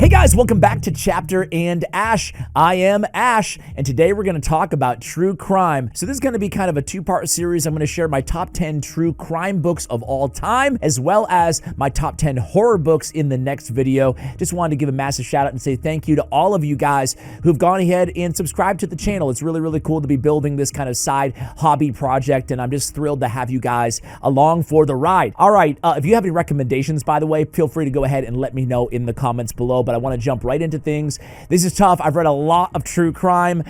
Hey guys, welcome back to Chapter and Ash. I am Ash, and today we're going to talk about true crime. So this is going to be kind of a two-part series. I'm going to share my top 10 true crime books of all time, as well as my top 10 horror books in the next video. Just wanted to give a massive shout out and say thank you to all of you guys who've gone ahead and subscribed to the channel. It's really, really cool to be building this kind of side hobby project, and I'm just thrilled to have you guys along for the ride. All right, if you have any recommendations, by the way, feel free to go ahead and let me know in the comments below, but I want to jump right into things. This is tough. I've read a lot of true crime.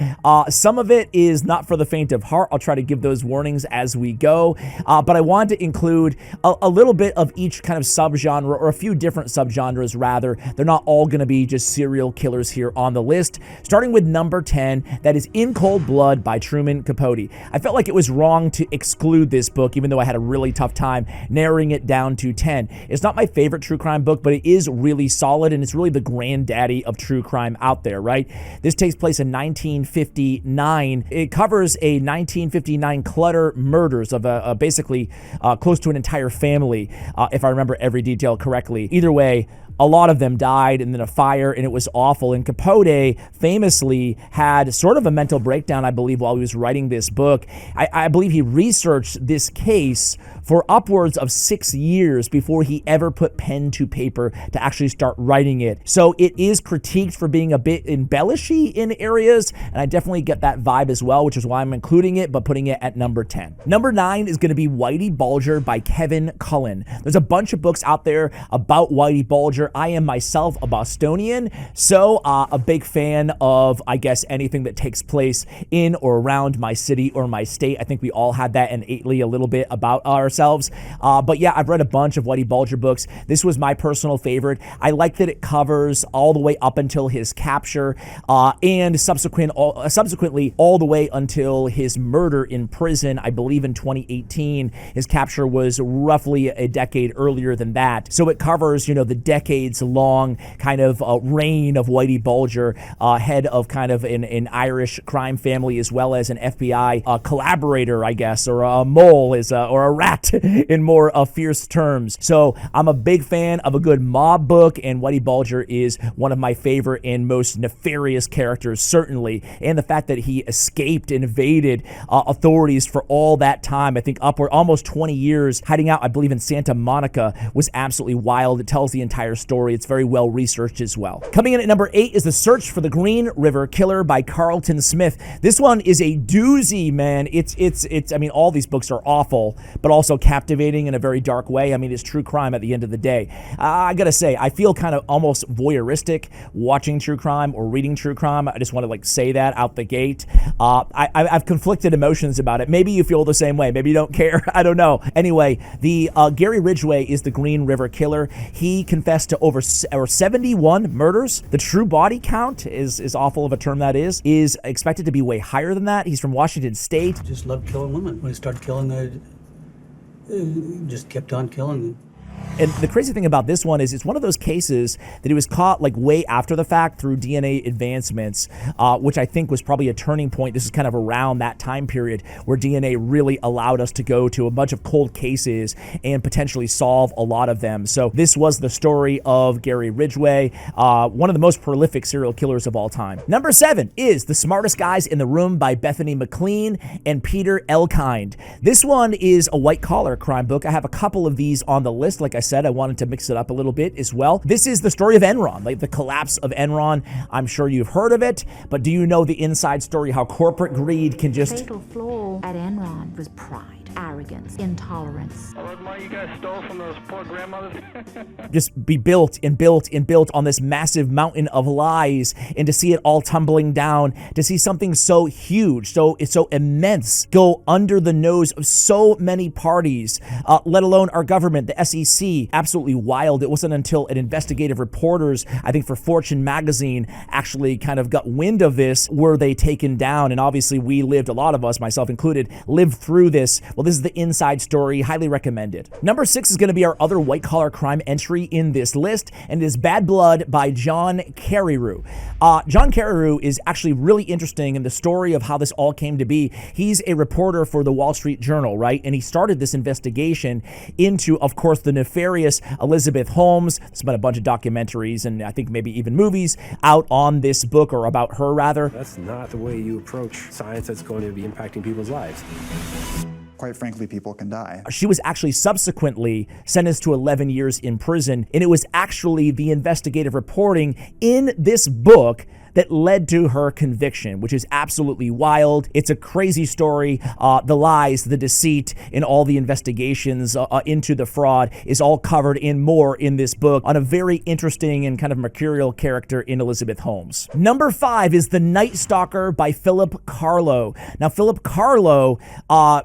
Some of it is not for the faint of heart. I'll try to give those warnings as we go, but I wanted to include a little bit of each kind of subgenre, or a few different subgenres rather. They're not all going to be just serial killers here on the list. Starting with number 10, that is In Cold Blood by Truman Capote. I felt like it was wrong to exclude this book, even though I had a really tough time narrowing it down to 10. It's not my favorite true crime book, but it is really solid, and it's really the granddaddy of true crime out there, right? This takes place in 1959. It covers a 1959 clutter murders of basically close to an entire family, if I remember every detail correctly. Either way, a lot of them died in a fire, and it was awful. And Capote famously had sort of a mental breakdown, I believe, while he was writing this book. I believe he researched this case for upwards of 6 years before he ever put pen to paper to actually start writing it. So it is critiqued for being a bit embellishy in areas, and I definitely get that vibe as well, which is why I'm including it, but putting it at number 10. Number 9 is going to be Whitey Bulger by Kevin Cullen. There's a bunch of books out there about Whitey Bulger. I am myself a Bostonian, so a big fan of, I guess, anything that takes place in or around my city or my state. I think we all had that innately a little bit about ourselves. But yeah, I've read a bunch of Whitey Bulger books. This was my personal favorite. I like that it covers all the way up until his capture, and subsequently all the way until his murder in prison, I believe in 2018. His capture was roughly a decade earlier than that. So it covers, you know, the decades-long kind of reign of Whitey Bulger, head of kind of an Irish crime family, as well as an FBI collaborator, I guess, or a mole, or a rat in more fierce terms. So I'm a big fan of a good mob book, and Whitey Bulger is one of my favorite and most nefarious characters, certainly. And the fact that he escaped and evaded authorities for all that time, I think upward almost 20 years, hiding out, I believe, in Santa Monica, was absolutely wild. It tells the entire story. It's very well researched as well. Coming in at number 8 is The Search for the Green River Killer by Carlton Smith. This one is a doozy, man. It's I mean, all these books are awful, but also captivating in a very dark way. I mean, it's true crime at the end of the day. I gotta say, I feel kind of almost voyeuristic watching true crime or reading true crime. I just want to like say that out the gate. I've conflicted emotions about it. Maybe you feel the same way. Maybe you don't care. I don't know. Anyway, the Gary Ridgway is the Green River Killer. He confessed to over 71 murders. The true body count is awful of a term that is expected to be way higher than that. He's from Washington State. Just loved killing women. When he started killing, just kept on killing them. And the crazy thing about this one is it's one of those cases that he was caught like way after the fact through DNA advancements, which I think was probably a turning point. This is kind of around that time period where DNA really allowed us to go to a bunch of cold cases and potentially solve a lot of them. So this was the story of Gary Ridgway, one of the most prolific serial killers of all time. Number 7 is The Smartest Guys in the Room by Bethany McLean and Peter Elkind. This one is a white-collar crime book. I have a couple of these on the list. Like I said, I wanted to mix it up a little bit as well. This is the story of Enron, like the collapse of Enron. I'm sure you've heard of it, but do you know the inside story, how corporate greed can just... The fatal flaw at Enron was pride, arrogance, intolerance. All those money you guys stole from those poor grandmothers? just be built and built and built on this massive mountain of lies, and to see it all tumbling down, to see something so huge, it's so immense, go under the nose of so many parties, let alone our government, the SEC. Absolutely wild. It wasn't until an investigative reporters, I think for Fortune magazine, actually kind of got wind of this, were they taken down. And obviously we lived, a lot of us, myself included, included, lived through this. Well, this is the inside story. Highly recommended. Number 6 is going to be our other white-collar crime entry in this list, and it is Bad Blood by John Carreyrou. John Carreyrou is actually really interesting in the story of how this all came to be. He's a reporter for the Wall Street Journal, right? And he started this investigation into, of course, the nefarious Elizabeth Holmes. There's been a bunch of documentaries and I think maybe even movies out on this book, or about her rather. That's not the way you approach science that's going to be impacting people's lives. Quite frankly, people can die. She was actually subsequently sentenced to 11 years in prison, and it was actually the investigative reporting in this book that led to her conviction, which is absolutely wild. It's a crazy story. The lies, the deceit, and all the investigations into the fraud is all covered in more in this book on a very interesting and kind of mercurial character in Elizabeth Holmes. Number 5 is The Night Stalker by Philip Carlo. Now, Philip Carlo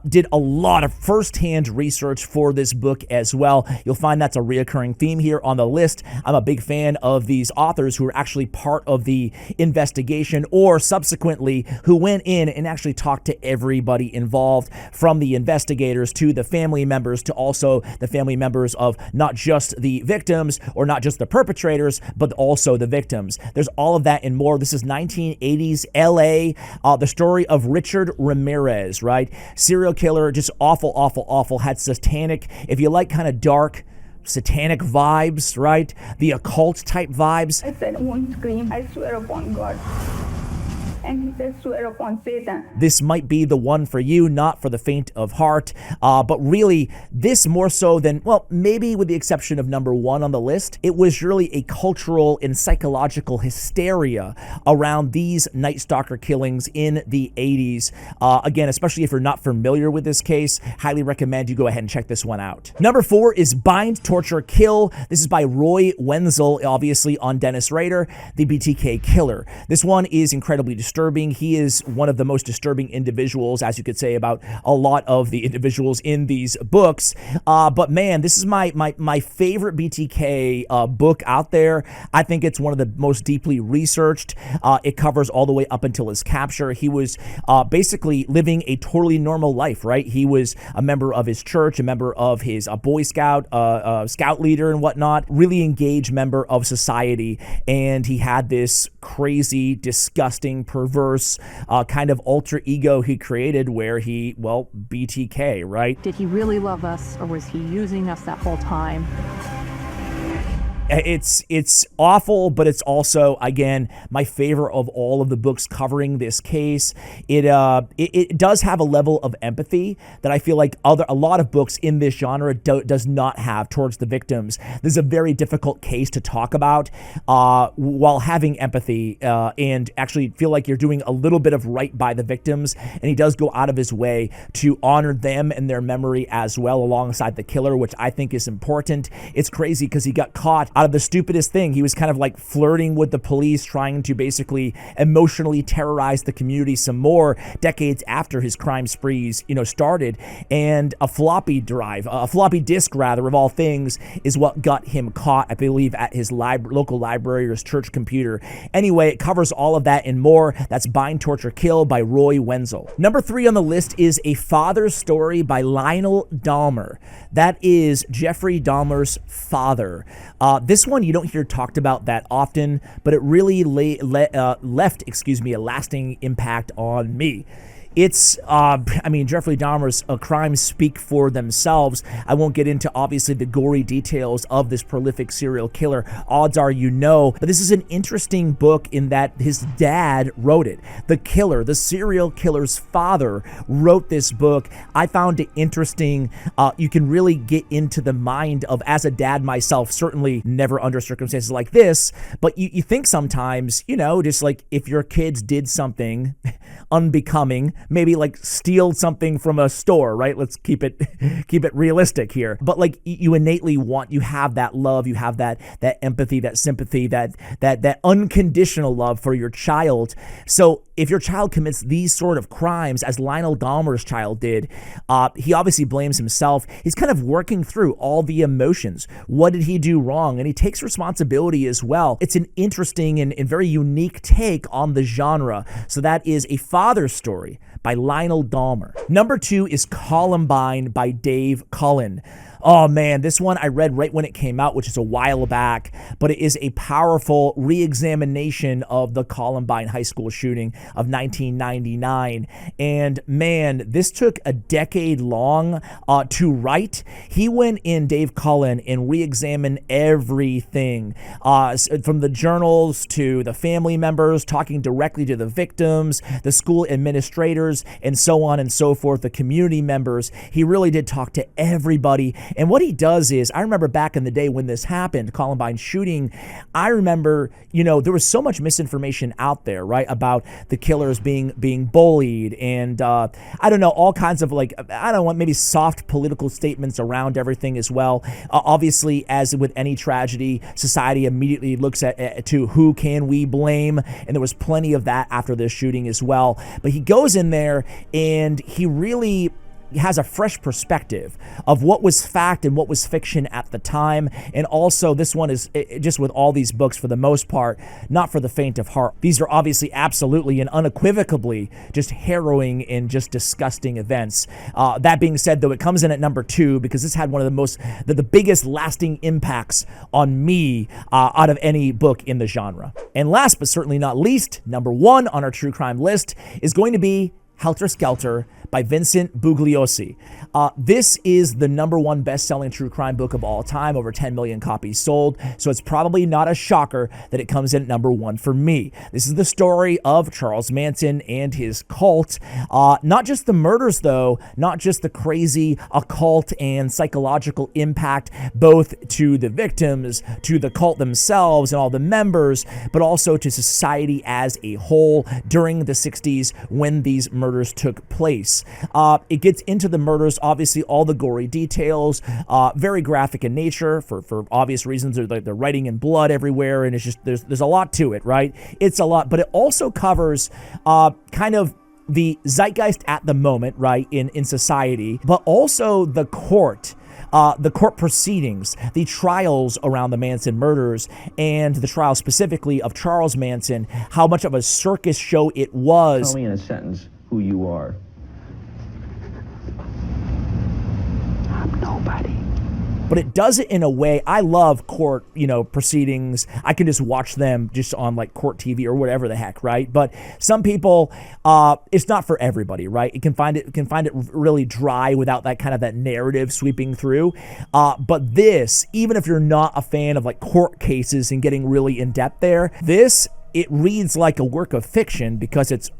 did a lot of firsthand research for this book as well. You'll find that's a reoccurring theme here on the list. I'm a big fan of these authors who are actually part of the investigation, or subsequently who went in and actually talked to everybody involved, from the investigators to the family members to also the family members of not just the victims or not just the perpetrators, but also the victims. There's all of that and more. This is 1980s LA, the story of Richard Ramirez, right? Serial killer, just awful, awful, awful. Had satanic, if you like kind of dark, satanic vibes, right? The occult type vibes. I said, I won't scream. I swear upon God. And he said, swear upon Satan. This might be the one for you, not for the faint of heart. But really, this more so than, well, maybe with the exception of number 1 on the list, it was really a cultural and psychological hysteria around these Night Stalker killings in the 80s. Again, especially if you're not familiar with this case, highly recommend you go ahead and check this one out. Number 4 is Bind, Torture, Kill. This is by Roy Wenzel, obviously on Dennis Rader, the BTK killer. This one is incredibly disturbing. He is one of the most disturbing individuals, as you could say about a lot of the individuals in these books. But man, this is my favorite BTK book out there. I think it's one of the most deeply researched. It covers all the way up until his capture. He was basically living a totally normal life, right? He was a member of his church, a member of his Boy Scout, scout leader and whatnot, really engaged member of society. And he had this crazy, disgusting, perverse kind of alter ego he created where he, well, BTK, right? Did he really love us, or was he using us that whole time? It's awful, but it's also, again, my favorite of all of the books covering this case. It does have a level of empathy that I feel like a lot of books in this genre does not have towards the victims. This is a very difficult case to talk about while having empathy and actually feel like you're doing a little bit of right by the victims. And he does go out of his way to honor them and their memory as well alongside the killer, which I think is important. It's crazy because he got caught out of the stupidest thing. He was kind of like flirting with the police, trying to basically emotionally terrorize the community some more decades after his crime sprees, started. And a floppy disk rather, of all things, is what got him caught, I believe, at his local library or his church computer. Anyway, it covers all of that and more. That's Bind, Torture, Kill by Roy Wenzel. Number 3 on the list is A Father's Story by Lionel Dahmer. That is Jeffrey Dahmer's father. This one you don't hear talked about that often, but it really left a lasting impact on me. It's, Jeffrey Dahmer's crimes speak for themselves. I won't get into, obviously, the gory details of this prolific serial killer. Odds are but this is an interesting book in that his dad wrote it. The killer, the serial killer's father, wrote this book. I found it interesting. You can really get into the mind of, as a dad myself, certainly never under circumstances like this, but you think sometimes, just like if your kids did something unbecoming, maybe like steal something from a store, right? Let's keep it realistic here. But like you innately you have that love, you have that empathy, that sympathy, that unconditional love for your child. So if your child commits these sort of crimes, as Lionel Dahmer's child did, he obviously blames himself. He's kind of working through all the emotions. What did he do wrong? And he takes responsibility as well. It's an interesting and very unique take on the genre. So that is A Father's Story by Lionel Dahmer. Number 2 is Columbine by Dave Cullen. Oh man, this one I read right when it came out, which is a while back, but it is a powerful re-examination of the Columbine high school shooting of 1999. And man, this took a decade long to write. He went in, Dave Cullen, and re-examined everything from the journals to the family members, talking directly to the victims, the school administrators, and so on and so forth, the community members. He really did talk to everybody. And what he does is, I remember back in the day when this happened, Columbine shooting, I remember, there was so much misinformation out there, right, about the killers being bullied and, I don't know, all kinds of maybe soft political statements around everything as well. Obviously, as with any tragedy, society immediately looks to who can we blame, and there was plenty of that after this shooting as well. But he goes in there and he really has a fresh perspective of what was fact and what was fiction at the time. And also, this one is, just with all these books, for the most part, not for the faint of heart. These are obviously absolutely and unequivocally just harrowing and just disgusting events. That being said, though, it comes in at number 2 because this had one of the biggest lasting impacts on me out of any book in the genre. And last but certainly not least, number 1 on our true crime list is going to be Helter Skelter by Vincent Bugliosi. This is the number 1 best-selling true crime book of all time, over 10 million copies sold, so it's probably not a shocker that it comes in at number 1 for me. This is the story of Charles Manson and his cult. Not just the murders, though, not just the crazy occult and psychological impact, both to the victims, to the cult themselves and all the members, but also to society as a whole during the 60s when these murders took place. It gets into the murders, obviously all the gory details, very graphic in nature for obvious reasons. They're writing in blood everywhere, and it's just there's a lot to it, right? It's a lot, but it also covers kind of the zeitgeist at the moment, right, in society, but also the court proceedings, the trials around the Manson murders, and the trial specifically of Charles Manson, how much of a circus show it was. Tell me in a sentence who you are. I'm nobody. But it does it in a way, I love court, proceedings. I can just watch them just on like court TV or whatever the heck, right? But some people, it's not for everybody, right? It can find it really dry without that narrative sweeping through. But this, even if you're not a fan of like court cases and getting really in depth there, it reads like a work of fiction because it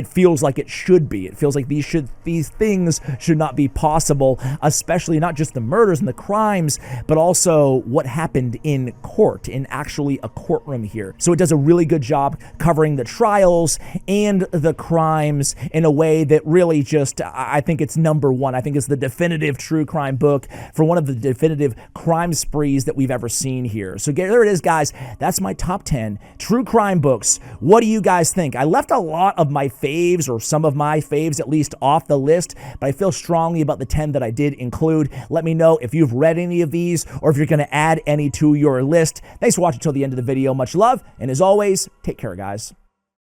feels like it should be. It feels like these things should not be possible, especially not just the murders and the crimes, but also what happened in court, in actually a courtroom here. So it does a really good job covering the trials and the crimes in a way that really just, I think it's number 1. I think it's the definitive true crime book for one of the definitive crime sprees that we've ever seen here. So there it is, guys. That's my top 10 true crime books. What do you guys think? I left a lot of my faves, or some of my faves at least, off the list, but I feel strongly about the 10 that I did include. Let me know if you've read any of these or if you're going to add any to your list. Thanks for watching until the end of the video. Much love, and as always, take care, guys.